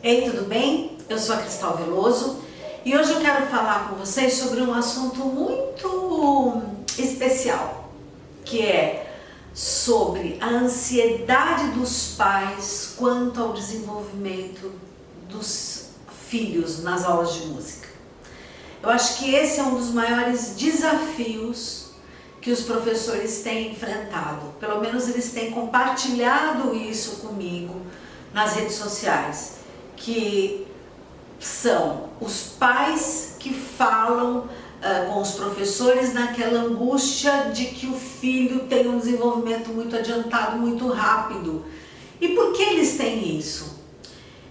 Ei, tudo bem? Eu sou a Cristal Veloso e hoje eu quero falar com vocês sobre um assunto muito especial, que é sobre a ansiedade dos pais quanto ao desenvolvimento dos filhos nas aulas de música. Eu acho que esse é um dos maiores desafios que os professores têm enfrentado. Pelo menos eles têm compartilhado isso comigo nas redes sociais, que são os pais que falam com os professores naquela angústia de que o filho tem um desenvolvimento muito adiantado, muito rápido. E por que eles têm isso?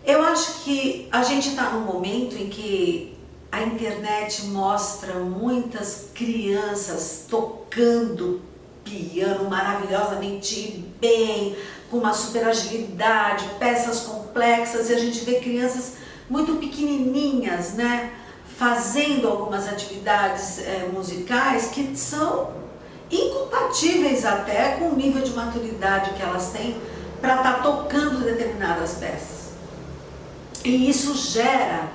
Eu acho que a gente está num momento em que a internet mostra muitas crianças tocando piano maravilhosamente bem, com uma super agilidade, peças complexas, e a gente vê crianças muito pequenininhas, né, fazendo algumas atividades musicais que são incompatíveis até com o nível de maturidade que elas têm para estar tocando determinadas peças. E isso gera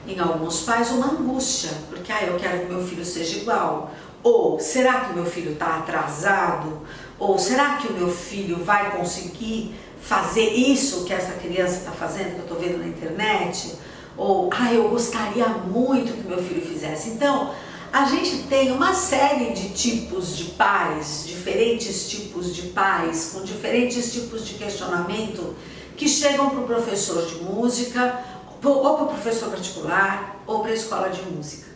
em alguns pais uma angústia, porque eu quero que meu filho seja igual, ou será que meu filho está atrasado, ou será que o meu filho vai conseguir fazer isso que essa criança está fazendo, que eu estou vendo na internet, ou eu gostaria muito que meu filho fizesse. Então, a gente tem uma série de tipos de pais, diferentes tipos de pais, com diferentes tipos de questionamento, que chegam para o professor de música, ou para o professor particular, ou para a escola de música.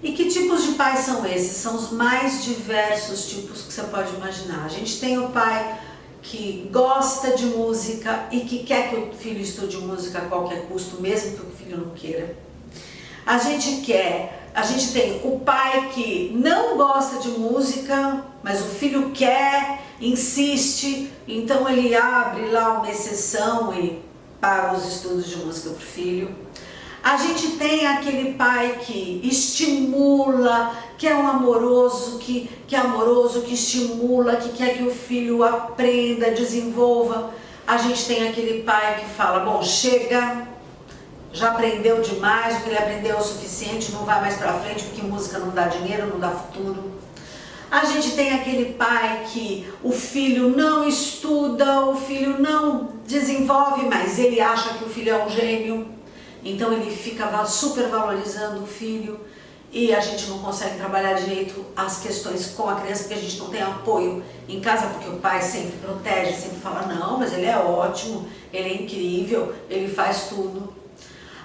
E que tipos de pais são esses? São os mais diversos tipos que você pode imaginar. A gente tem o pai que gosta de música e que quer que o filho estude música a qualquer custo, mesmo que o filho não queira. A gente tem o pai que não gosta de música, mas o filho quer, insiste, então ele abre lá uma exceção e para os estudos de música para o filho. A gente tem aquele pai que estimula, que é um amoroso, que é amoroso, que estimula, que quer que o filho aprenda, desenvolva. A gente tem aquele pai que fala, bom, chega, já aprendeu demais, o que ele aprendeu é o suficiente, não vai mais para frente, porque música não dá dinheiro, não dá futuro. A gente tem aquele pai que o filho não estuda, o filho não desenvolve, mas ele acha que o filho é um gênio, então ele fica super valorizando o filho e a gente não consegue trabalhar direito as questões com a criança porque a gente não tem apoio em casa, porque o pai sempre protege, sempre fala, não, mas ele é ótimo, ele é incrível, ele faz tudo.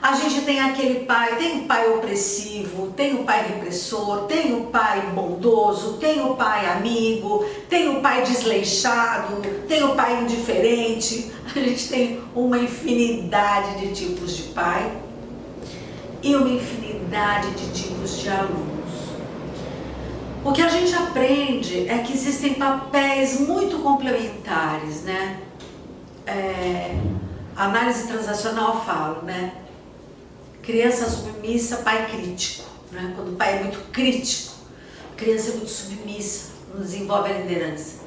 A gente tem aquele pai, tem o pai opressivo, tem o pai repressor, tem o pai bondoso, tem o pai amigo, tem o pai desleixado, tem o pai indiferente. A gente tem uma infinidade de tipos de pai e uma infinidade de tipos de alunos. O que a gente aprende é que existem papéis muito complementares, né? A análise transacional fala, né? Criança submissa, pai crítico, né? Quando o pai é muito crítico, a criança é muito submissa, não desenvolve a liderança.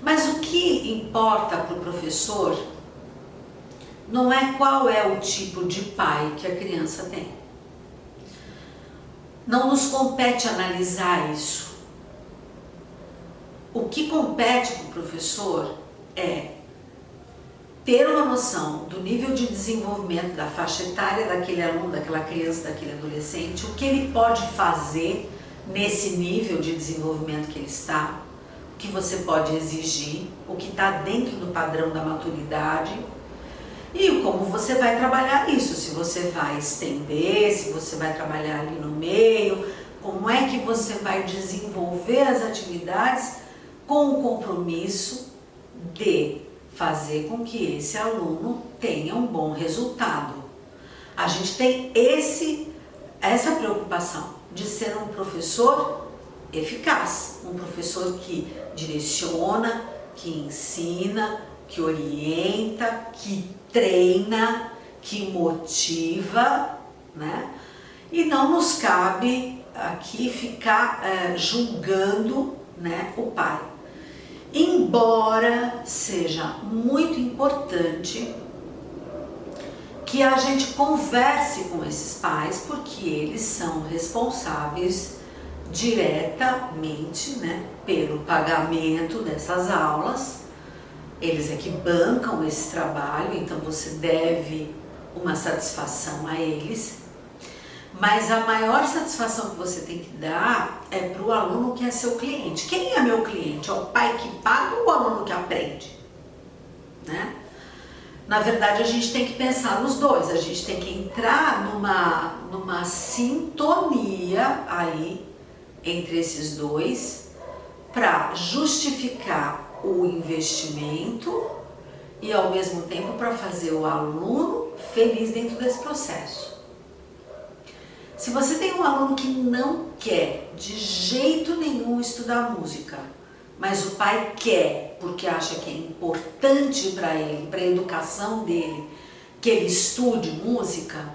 Mas o que importa para o professor não é qual é o tipo de pai que a criança tem. Não nos compete analisar isso. O que compete para o professor é ter uma noção do nível de desenvolvimento da faixa etária daquele aluno, daquela criança, daquele adolescente, o que ele pode fazer nesse nível de desenvolvimento que ele está, o que você pode exigir, o que está dentro do padrão da maturidade e como você vai trabalhar isso, se você vai estender, se você vai trabalhar ali no meio, como é que você vai desenvolver as atividades com o compromisso de fazer com que esse aluno tenha um bom resultado. A gente tem essa preocupação de ser um professor eficaz, um professor que direciona, que ensina, que orienta, que treina, que motiva, né? E não nos cabe aqui ficar julgando, né, o pai. Embora seja muito importante que a gente converse com esses pais, porque eles são responsáveis diretamente, né, pelo pagamento dessas aulas. Eles é que bancam esse trabalho, então você deve uma satisfação a eles. Mas a maior satisfação que você tem que dar é para o aluno que é seu cliente. Quem é meu cliente? É o pai que paga ou o aluno que aprende? Né? Na verdade, a gente tem que pensar nos dois. A gente tem que entrar numa sintonia aí entre esses dois para justificar o investimento e ao mesmo tempo para fazer o aluno feliz dentro desse processo. Se você tem um aluno que não quer de jeito nenhum estudar música, mas o pai quer porque acha que é importante para ele, para a educação dele, que ele estude música,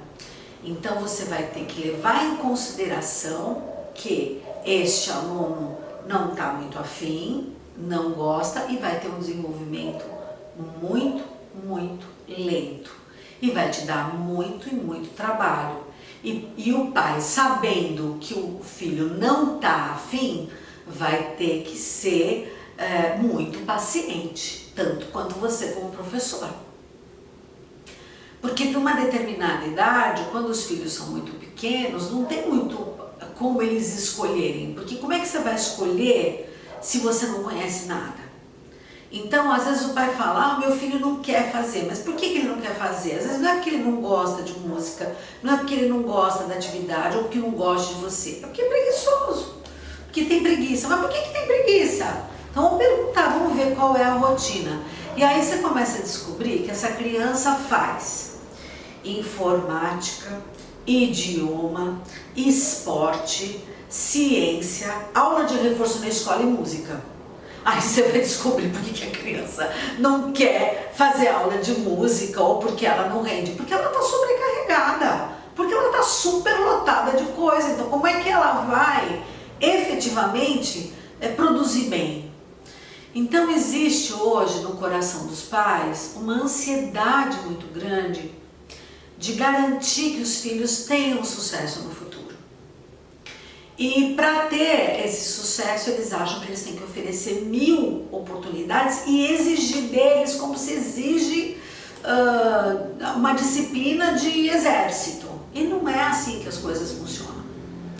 então você vai ter que levar em consideração que este aluno não está muito afim, não gosta e vai ter um desenvolvimento muito, muito lento e vai te dar muito e muito trabalho. E o pai, sabendo que o filho não está afim, vai ter que ser muito paciente, tanto quanto você como professor. Porque numa determinada idade, quando os filhos são muito pequenos, não tem muito como eles escolherem, porque como é que você vai escolher se você não conhece nada? Então, às vezes o pai fala, meu filho não quer fazer, mas por que ele não quer fazer? Às vezes não é porque ele não gosta de música, não é porque ele não gosta da atividade ou porque não gosta de você, é porque é preguiçoso, porque tem preguiça. Mas por que tem preguiça? Então vamos perguntar, vamos ver qual é a rotina. E aí você começa a descobrir que essa criança faz informática, idioma, esporte, ciência, aula de reforço na escola e música. Aí você vai descobrir por que a criança não quer fazer aula de música ou porque ela não rende. Porque ela está sobrecarregada, porque ela está superlotada de coisa. Então como é que ela vai efetivamente produzir bem? Então existe hoje no coração dos pais uma ansiedade muito grande de garantir que os filhos tenham sucesso no futuro. E para ter esse sucesso, eles acham que eles têm que oferecer 1000 oportunidades e exigir deles como se exige uma disciplina de exército. E não é assim que as coisas funcionam,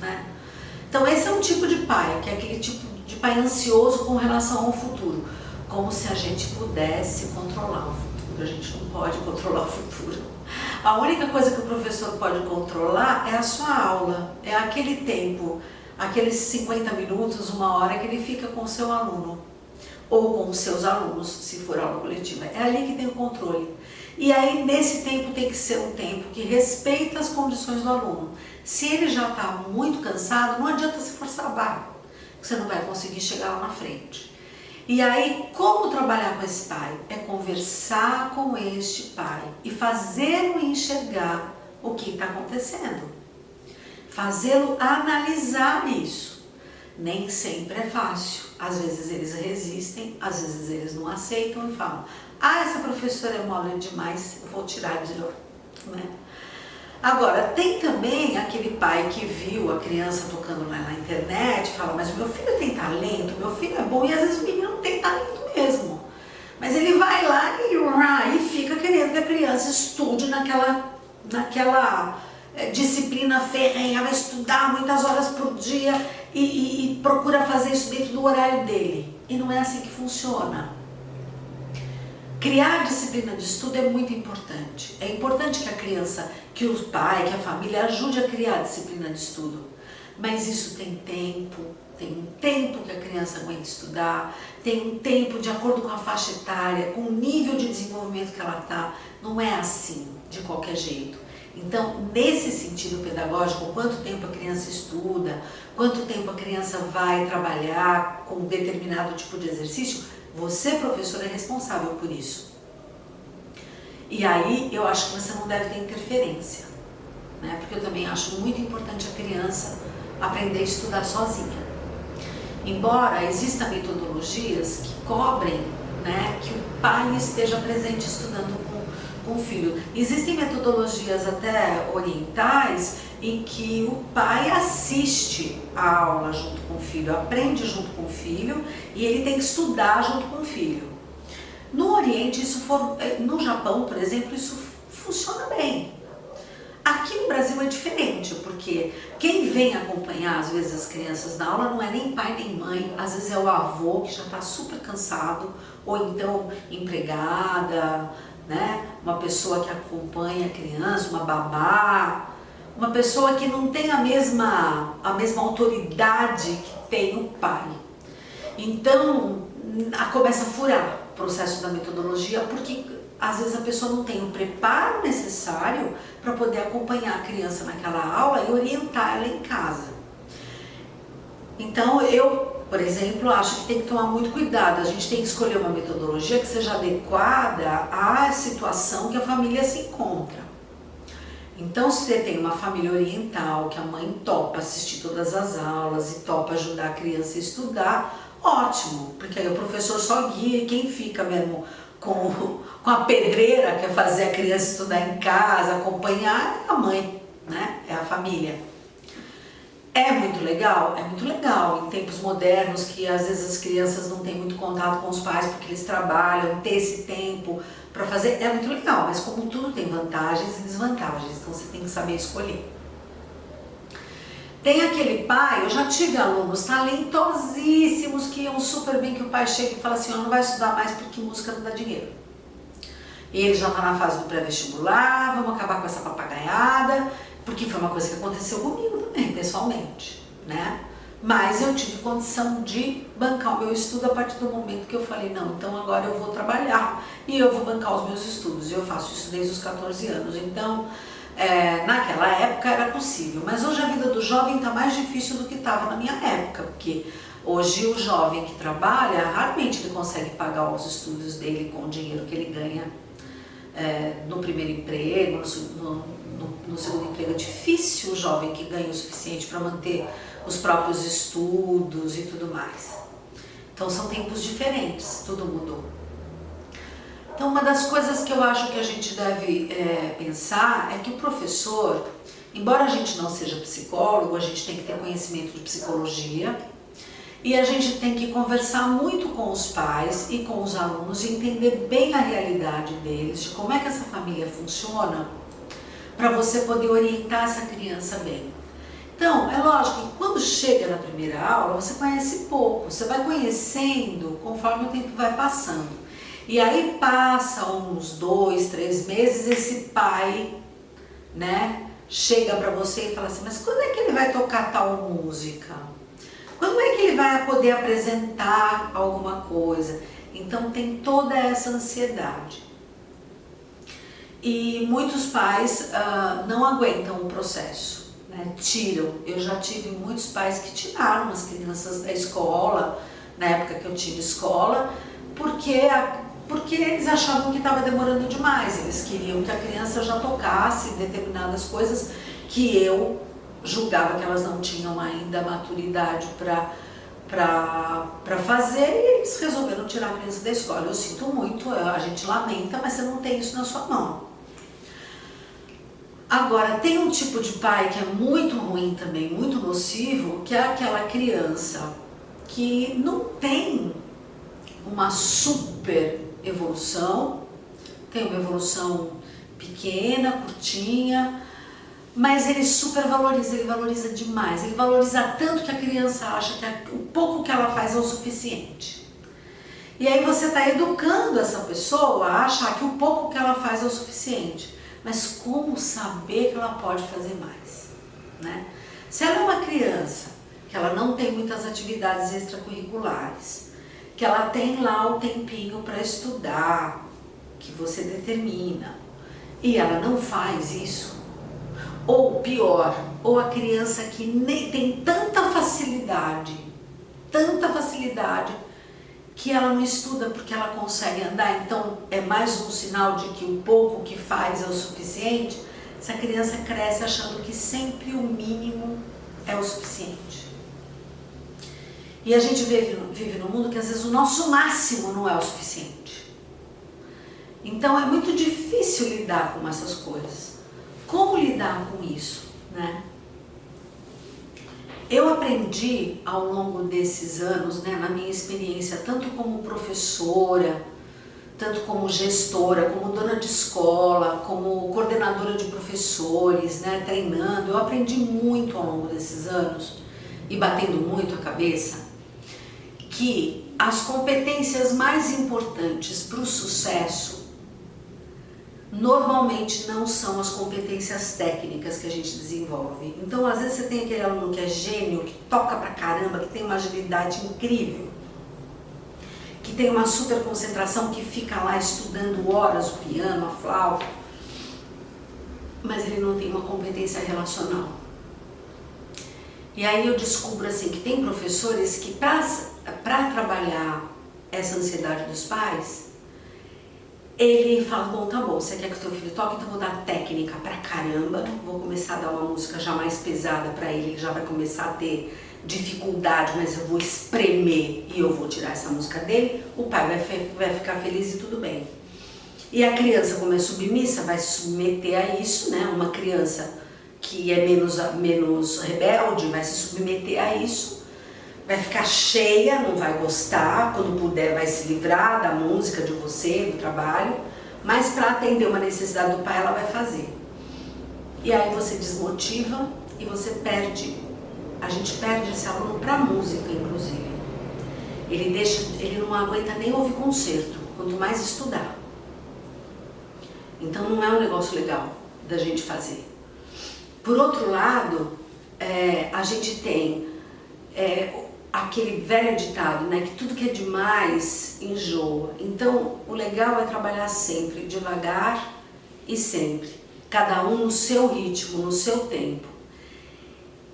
né? Então esse é um tipo de pai, que é aquele tipo de pai ansioso com relação ao futuro. Como se a gente pudesse controlar o futuro. A gente não pode controlar o futuro. A única coisa que o professor pode controlar é a sua aula, é aquele tempo, aqueles 50 minutos, 1 hora que ele fica com o seu aluno, ou com os seus alunos, se for aula coletiva. É ali que tem o controle. E aí, nesse tempo, tem que ser um tempo que respeita as condições do aluno. Se ele já está muito cansado, não adianta se forçar a barra, você não vai conseguir chegar lá na frente. E aí, como trabalhar com esse pai? É conversar com este pai e fazê-lo enxergar o que está acontecendo. Fazê-lo analisar isso. Nem sempre é fácil. Às vezes eles resistem, às vezes eles não aceitam e falam, essa professora é mole demais, eu vou tirar de novo, né? Agora, tem também aquele pai que viu a criança tocando lá na internet e fala, mas meu filho tem talento, meu filho é bom, e às vezes o menino não tem talento mesmo. Mas ele vai lá e fica querendo que a criança estude naquela disciplina ferrenha, vai estudar muitas horas por dia e procura fazer isso dentro do horário dele. E não é assim que funciona. Criar disciplina de estudo é muito importante. É importante que a criança, que o pai, que a família ajude a criar disciplina de estudo. Mas isso tem um tempo que a criança aguenta estudar, tem um tempo de acordo com a faixa etária, com o nível de desenvolvimento que ela está. Não é assim, de qualquer jeito. Então, nesse sentido pedagógico, quanto tempo a criança estuda, quanto tempo a criança vai trabalhar com um determinado tipo de exercício, você, professor, é responsável por isso. E aí, eu acho que você não deve ter interferência, né? Porque eu também acho muito importante a criança aprender a estudar sozinha. Embora existam metodologias que cobrem, né, que o pai esteja presente estudando com o filho. Existem metodologias até orientais em que o pai assiste a aula junto com o filho, aprende junto com o filho e ele tem que estudar junto com o filho. No Oriente, no Japão, por exemplo, isso funciona bem. Aqui no Brasil é diferente, porque quem vem acompanhar às vezes as crianças na aula não é nem pai nem mãe, às vezes é o avô que já está super cansado, ou então empregada, né? Uma pessoa que acompanha a criança, uma babá, uma pessoa que não tem a mesma autoridade que tem o pai. Então, começa a furar o processo da metodologia, porque às vezes a pessoa não tem o preparo necessário para poder acompanhar a criança naquela aula e orientar ela em casa. Então, eu, por exemplo, acho que tem que tomar muito cuidado. A gente tem que escolher uma metodologia que seja adequada à situação que a família se encontra. Então, se você tem uma família oriental, que a mãe topa assistir todas as aulas e topa ajudar a criança a estudar, ótimo, porque aí o professor só guia e quem fica mesmo com a pedreira, que é fazer a criança estudar em casa, acompanhar, é a mãe, né? É a família. É muito legal? É muito legal. Em tempos modernos, que às vezes as crianças não têm muito contato com os pais porque eles trabalham, ter esse tempo para fazer, é muito legal, mas como tudo tem vantagens e desvantagens, então você tem que saber escolher. Tem aquele pai, eu já tive alunos talentosíssimos que iam super bem, que o pai chega e fala assim, não vai estudar mais porque música não dá dinheiro. E ele já está na fase do pré-vestibular, vamos acabar com essa papagaiada, porque foi uma coisa que aconteceu comigo também, pessoalmente, né? Mas eu tive condição de bancar o meu estudo a partir do momento que eu falei, não, então agora eu vou trabalhar e eu vou bancar os meus estudos. E eu faço isso desde os 14 anos, então naquela época era possível. Mas hoje a vida do jovem está mais difícil do que estava na minha época, porque hoje o jovem que trabalha, raramente ele consegue pagar os estudos dele com o dinheiro que ele ganha no primeiro emprego, no segundo emprego. É difícil o jovem que ganha o suficiente para manter os próprios estudos e tudo mais. Então são tempos diferentes, tudo mudou. Então uma das coisas que eu acho que a gente deve pensar é que o professor, embora a gente não seja psicólogo, a gente tem que ter conhecimento de psicologia e a gente tem que conversar muito com os pais e com os alunos e entender bem a realidade deles, de como é que essa família funciona, para você poder orientar essa criança bem. Então, é lógico que quando chega na primeira aula, você conhece pouco, você vai conhecendo conforme o tempo vai passando. E aí passa uns 2, 3 meses, esse pai, né, chega para você e fala assim, mas quando é que ele vai tocar tal música? Quando é que ele vai poder apresentar alguma coisa? Então tem toda essa ansiedade. E muitos pais não aguentam o processo, né? Tiram. Eu já tive muitos pais que tiraram as crianças da escola, na época que eu tive escola, porque eles achavam que estava demorando demais. Eles queriam que a criança já tocasse determinadas coisas que eu julgava que elas não tinham ainda maturidade para fazer, e eles resolveram tirar a criança da escola. Eu sinto muito, a gente lamenta, mas você não tem isso na sua mão. Agora, tem um tipo de pai que é muito ruim também, muito nocivo, que é aquela criança que não tem uma super evolução, tem uma evolução pequena, curtinha, mas ele super valoriza, ele valoriza demais, ele valoriza tanto que a criança acha que o pouco que ela faz é o suficiente. E aí você está educando essa pessoa a achar que o pouco que ela faz é o suficiente. Mas como saber que ela pode fazer mais, né? Se ela é uma criança que ela não tem muitas atividades extracurriculares, que ela tem lá o tempinho para estudar, que você determina, e ela não faz isso, ou pior, ou a criança que nem tem tanta facilidade, que ela não estuda porque ela consegue andar, então é mais um sinal de que o pouco que faz é o suficiente. Essa criança cresce achando que sempre o mínimo é o suficiente. E a gente vive num mundo que às vezes o nosso máximo não é o suficiente. Então é muito difícil lidar com essas coisas. Como lidar com isso, né? Eu aprendi ao longo desses anos, né, na minha experiência, tanto como professora, tanto como gestora, como dona de escola, como coordenadora de professores, né, treinando, eu aprendi muito ao longo desses anos e batendo muito a cabeça que as competências mais importantes para o sucesso normalmente não são as competências técnicas que a gente desenvolve. Então, às vezes você tem aquele aluno que é gênio, que toca pra caramba, que tem uma agilidade incrível, que tem uma super concentração, que fica lá estudando horas o piano, a flauta, mas ele não tem uma competência relacional. E aí eu descubro assim que tem professores que para trabalhar essa ansiedade dos pais, ele fala, bom, tá bom, você quer que o teu filho toque, então eu vou dar técnica pra caramba, vou começar a dar uma música já mais pesada pra ele, ele já vai começar a ter dificuldade, mas eu vou espremer e eu vou tirar essa música dele, o pai vai ficar feliz e tudo bem. E a criança, como é submissa, vai se submeter a isso, né? Uma criança que é menos rebelde vai se submeter a isso, vai ficar cheia, não vai gostar, quando puder vai se livrar da música, de você, do trabalho, mas para atender uma necessidade do pai ela vai fazer. E aí você desmotiva e você perde, a gente perde esse aluno para música, inclusive. Ele não aguenta nem ouvir concerto, quanto mais estudar. Então não é um negócio legal da gente fazer. Por outro lado, a gente tem aquele velho ditado, né, que tudo que é demais enjoa. Então, o legal é trabalhar sempre, devagar e sempre. Cada um no seu ritmo, no seu tempo.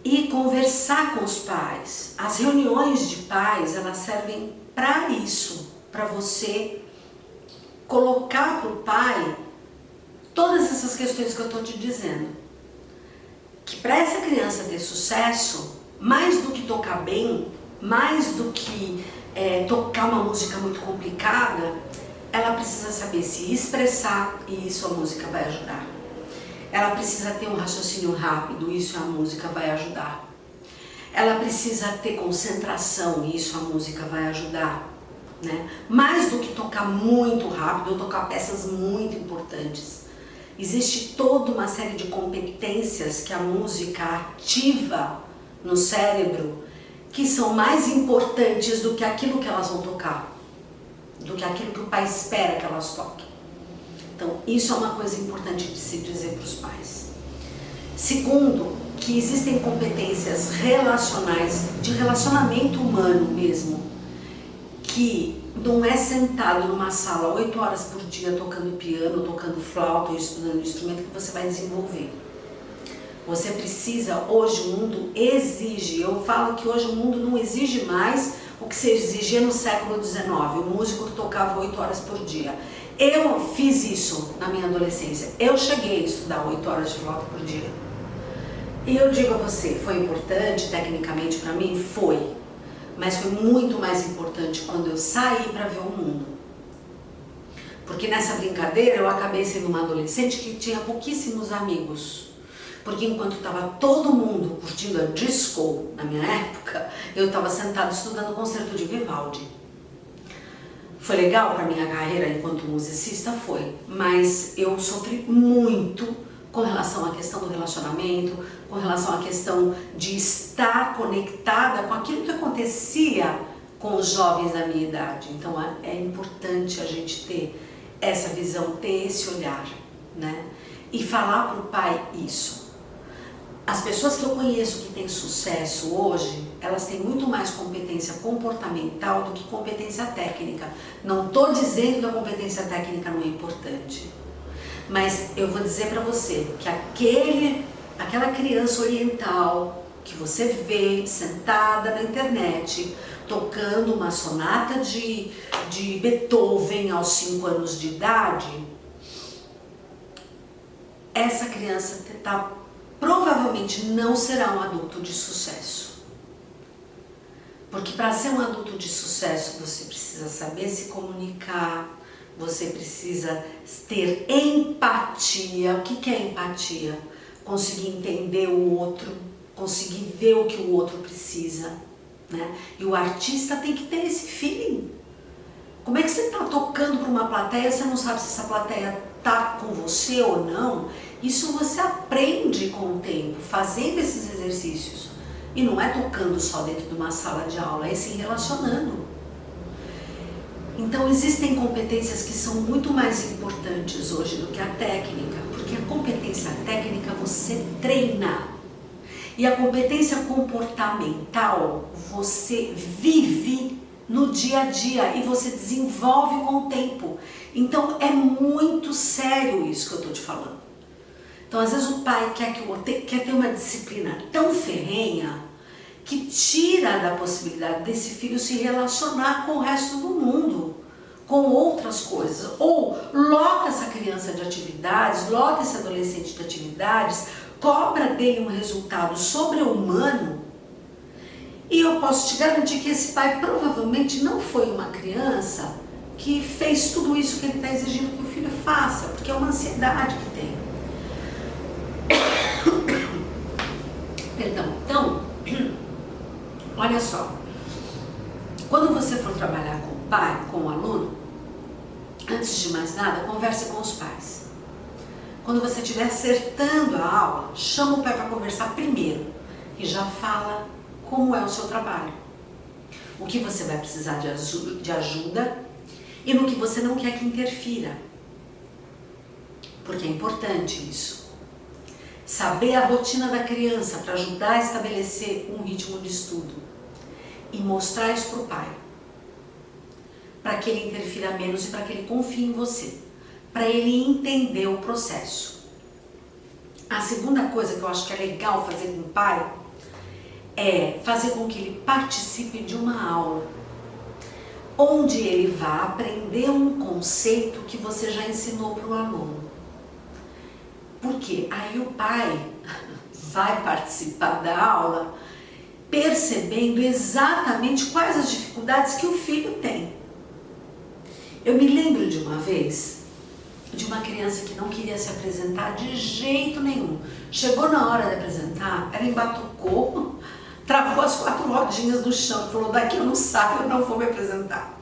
E conversar com os pais. As reuniões de pais, elas servem para isso, para você colocar para o pai todas essas questões que eu estou te dizendo. Que para essa criança ter sucesso, mais do que tocar bem, mais do que tocar uma música muito complicada, ela precisa saber se expressar e isso a música vai ajudar. Ela precisa ter um raciocínio rápido, isso a música vai ajudar. Ela precisa ter concentração e isso a música vai ajudar. Né? Mais do que tocar muito rápido ou tocar peças muito importantes. Existe toda uma série de competências que a música ativa no cérebro que são mais importantes do que aquilo que elas vão tocar, do que aquilo que o pai espera que elas toquem. Então, isso é uma coisa importante de se dizer para os pais. Segundo, que existem competências relacionais, de relacionamento humano mesmo, que não é sentado numa sala 8 horas por dia tocando piano, tocando flauta ou estudando instrumento que você vai desenvolver. Você precisa, hoje o mundo exige, eu falo que hoje o mundo não exige mais o que se exigia no século XIX, o músico que tocava 8 horas por dia. Eu fiz isso na minha adolescência, eu cheguei a estudar 8 horas de flauta por dia. E eu digo a você, foi importante tecnicamente para mim? Foi. Mas foi muito mais importante quando eu saí para ver o mundo. Porque nessa brincadeira eu acabei sendo uma adolescente que tinha pouquíssimos amigos. Porque enquanto estava todo mundo curtindo a disco na minha época, eu estava sentada estudando o concerto de Vivaldi. Foi legal para minha carreira enquanto musicista? Foi. Mas eu sofri muito com relação à questão do relacionamento, com relação à questão de estar conectada com aquilo que acontecia com os jovens da minha idade. Então é importante a gente ter essa visão, ter esse olhar, né? E falar para o pai isso. As pessoas que eu conheço que têm sucesso hoje, elas têm muito mais competência comportamental do que competência técnica. Não estou dizendo que a competência técnica não é importante. Mas eu vou dizer para você que aquela criança oriental que você vê sentada na internet tocando uma sonata de Beethoven aos 5 anos de idade, essa criança provavelmente não será um adulto de sucesso. Porque para ser um adulto de sucesso você precisa saber se comunicar, Você precisa ter empatia. O que é empatia? Conseguir entender o outro, conseguir ver o que o outro precisa, né? E o artista tem que ter esse feeling. Como é que você está tocando para uma plateia, você não sabe se essa plateia está com você ou não? Isso você aprende com o tempo, fazendo esses exercícios. E não é tocando só dentro de uma sala de aula, é se relacionando. Então existem competências que são muito mais importantes hoje do que a técnica, porque a competência técnica você treina. E a competência comportamental você vive no dia a dia e você desenvolve com o tempo. Então é muito sério isso que eu estou te falando. Então às vezes o pai quer ter uma disciplina tão ferrenha que tira da possibilidade desse filho se relacionar com o resto do mundo, com outras coisas. Ou lota essa criança de atividades, lota esse adolescente de atividades, cobra dele um resultado sobre-humano. E eu posso te garantir que esse pai provavelmente não foi uma criança que fez tudo isso que ele está exigindo que o filho faça, porque é uma ansiedade que tem. Perdão. Então, olha só, quando você for trabalhar com o pai, com o aluno, antes de mais nada, converse com os pais. Quando você estiver acertando a aula, chama o pai para conversar primeiro e já fala como é o seu trabalho, o que você vai precisar de ajuda e no que você não quer que interfira, porque é importante isso. Saber a rotina da criança para ajudar a estabelecer um ritmo de estudo e mostrar isso para o pai, para que ele interfira menos e para que ele confie em você, para ele entender o processo. A segunda coisa que eu acho que é legal fazer com o pai é fazer com que ele participe de uma aula, onde ele vá aprender um conceito que você já ensinou para o aluno. Porque aí o pai vai participar da aula percebendo exatamente quais as dificuldades que o filho tem. Eu me lembro de uma vez, de uma criança que não queria se apresentar de jeito nenhum. Chegou na hora de apresentar, ela embatucou, travou as 4 rodinhas no chão e falou: daqui eu não saio, eu não vou me apresentar.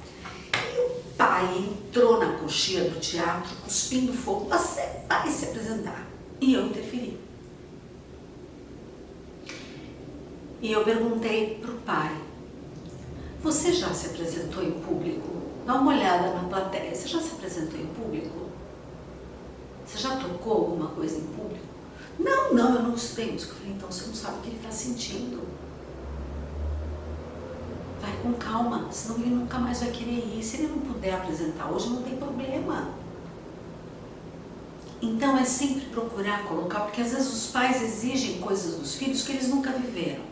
E o pai entrou na coxia do teatro, cuspindo fogo: você vai se apresentar. E eu interferi. E eu perguntei para o pai: você já se apresentou em público? Dá uma olhada na plateia, você já se apresentou em público? Você já tocou alguma coisa em público? Não, eu não estudei música. Eu falei: então você não sabe o que ele está sentindo. Vai com calma, senão ele nunca mais vai querer ir. Se ele não puder apresentar hoje, não tem problema. Então é sempre procurar colocar, porque às vezes os pais exigem coisas dos filhos que eles nunca viveram.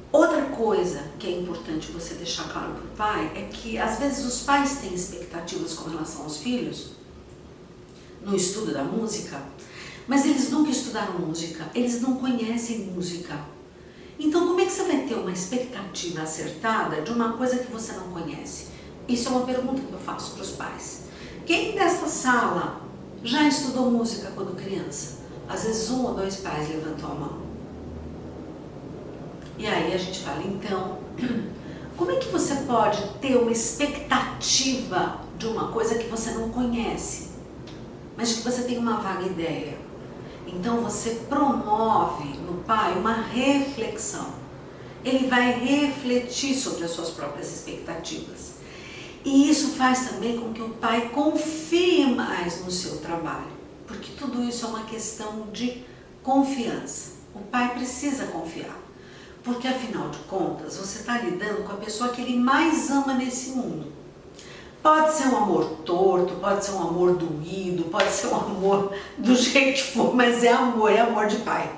Outra coisa que é importante você deixar claro para o pai é que às vezes os pais têm expectativas com relação aos filhos no estudo da música, mas eles nunca estudaram música, eles não conhecem música. Então como é que você vai ter uma expectativa acertada de uma coisa que você não conhece? Isso é uma pergunta que eu faço para os pais. Quem desta sala já estudou música quando criança? Às vezes 1 ou 2 pais levantam a mão. E aí a gente fala: então, como é que você pode ter uma expectativa de uma coisa que você não conhece, mas que você tem uma vaga ideia? Então você promove no pai uma reflexão. Ele vai refletir sobre as suas próprias expectativas. E isso faz também com que o pai confie mais no seu trabalho, porque tudo isso é uma questão de confiança. O pai precisa confiar, porque afinal de contas você está lidando com a pessoa que ele mais ama nesse mundo. Pode ser um amor torto, pode ser um amor doído, pode ser um amor do jeito que for, mas é amor de pai.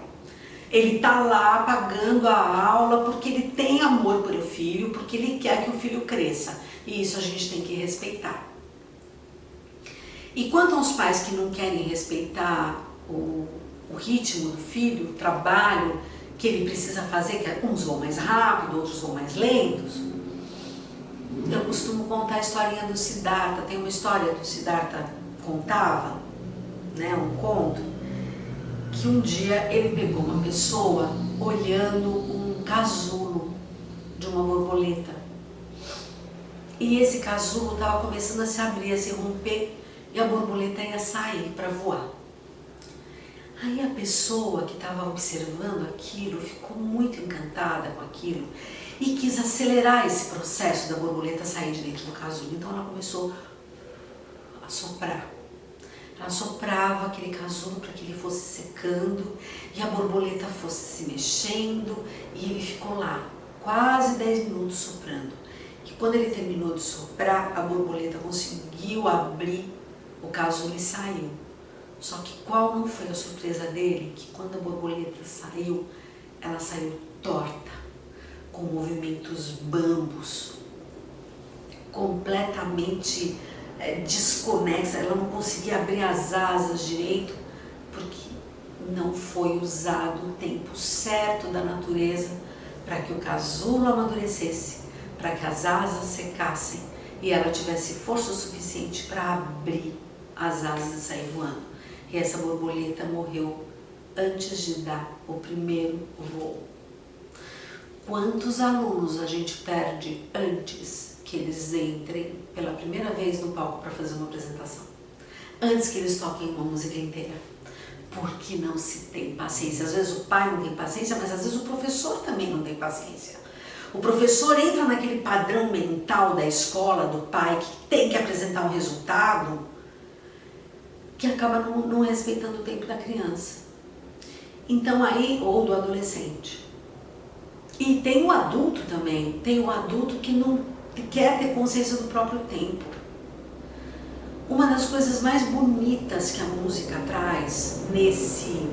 Ele está lá pagando a aula porque ele tem amor pelo filho, porque ele quer que o filho cresça. E isso a gente tem que respeitar. E quanto aos pais que não querem respeitar o ritmo do filho, o trabalho que ele precisa fazer, que uns vão mais rápido, outros vão mais lentos, Eu costumo contar a historinha do Siddhartha. Tem uma história que o Siddhartha contava, né, um conto, que um dia ele pegou uma pessoa olhando um casulo de uma borboleta. E esse casulo estava começando a se abrir, a se romper, e a borboleta ia sair para voar. Aí a pessoa que estava observando aquilo ficou muito encantada com aquilo e quis acelerar esse processo da borboleta sair de dentro do casulo. Então ela começou a soprar. Ela soprava aquele casulo para que ele fosse secando e a borboleta fosse se mexendo, e ele ficou lá quase 10 minutos soprando. E quando ele terminou de soprar, a borboleta conseguiu abrir o casulo e saiu. Só que qual não foi a surpresa dele? Que quando a borboleta saiu, ela saiu torta, com movimentos bambos, completamente desconexa. Ela não conseguia abrir as asas direito, porque não foi usado o tempo certo da natureza para que o casulo amadurecesse, para que as asas secassem e ela tivesse força suficiente para abrir as asas e sair voando. E essa borboleta morreu antes de dar o primeiro voo. Quantos alunos a gente perde antes que eles entrem pela primeira vez no palco para fazer uma apresentação? Antes que eles toquem uma música inteira? Porque não se tem paciência. Às vezes o pai não tem paciência, mas às vezes o professor também não tem paciência. O professor entra naquele padrão mental da escola, do pai, que tem que apresentar um resultado, que acaba não respeitando o tempo da criança. Então aí, ou do adolescente. E tem o adulto também, tem o adulto que não quer ter consciência do próprio tempo. Uma das coisas mais bonitas que a música traz nesse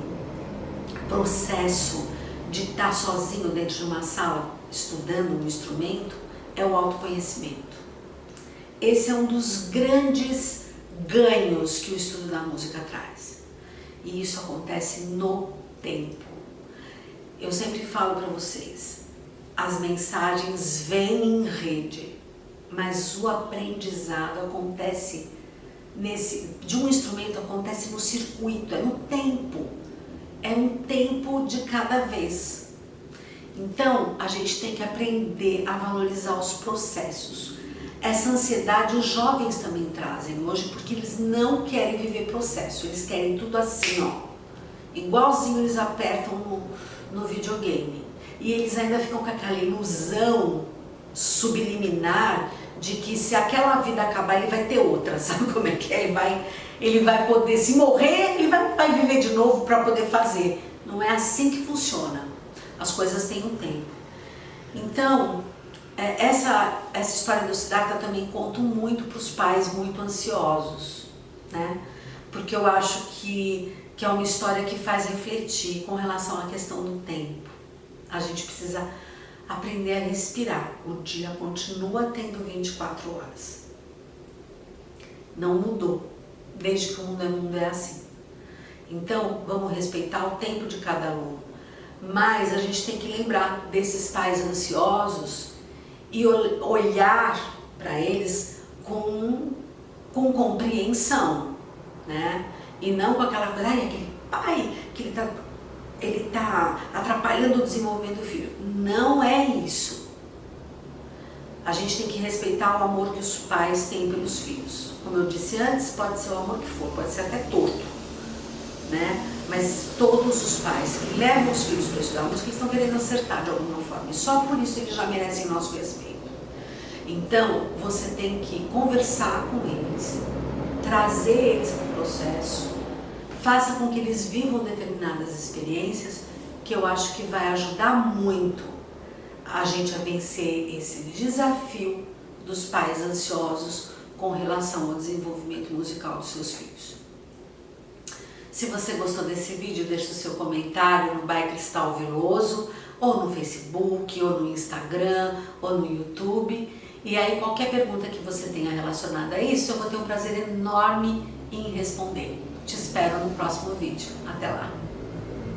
processo de estar sozinho dentro de uma sala estudando um instrumento é o autoconhecimento. Esse é um dos grandes ganhos que o estudo da música traz. E isso acontece no tempo. Eu sempre falo para vocês, as mensagens vêm em rede, mas o aprendizado acontece de um instrumento, acontece no circuito, é no tempo. É um tempo de cada vez. Então, a gente tem que aprender a valorizar os processos. Essa ansiedade os jovens também trazem hoje, porque eles não querem viver processo, eles querem tudo assim, ó. Igualzinho eles apertam no videogame. E eles ainda ficam com aquela ilusão subliminar de que se aquela vida acabar, ele vai ter outra, sabe como é que é? Ele vai poder, se morrer, ele vai viver de novo para poder fazer. Não é assim que funciona. As coisas têm um tempo. Então, essa história do Siddhartha também conto muito para os pais muito ansiosos, né? Porque eu acho que é uma história que faz refletir com relação à questão do tempo. A gente precisa aprender a respirar. O dia continua tendo 24 horas. Não mudou. Desde que o mundo é assim. Então, vamos respeitar o tempo de cada aluno. Mas a gente tem que lembrar desses pais ansiosos e olhar para eles com compreensão, né? E não com aquela coisa, aquele pai que ele tá atrapalhando o desenvolvimento do filho. Não é isso. A gente tem que respeitar o amor que os pais têm pelos filhos. Como eu disse antes, pode ser o amor que for, pode ser até torto, né? Mas todos os pais que levam os filhos para estudar música estão querendo acertar de alguma forma. E só por isso eles já merecem nosso respeito. Então, você tem que conversar com eles, trazer eles para o processo, faça com que eles vivam determinadas experiências, que eu acho que vai ajudar muito a gente a vencer esse desafio dos pais ansiosos com relação ao desenvolvimento musical dos seus filhos. Se você gostou desse vídeo, deixe o seu comentário no By Cristal Veloso, ou no Facebook, ou no Instagram, ou no YouTube. E aí qualquer pergunta que você tenha relacionada a isso, eu vou ter um prazer enorme em responder. Te espero no próximo vídeo. Até lá!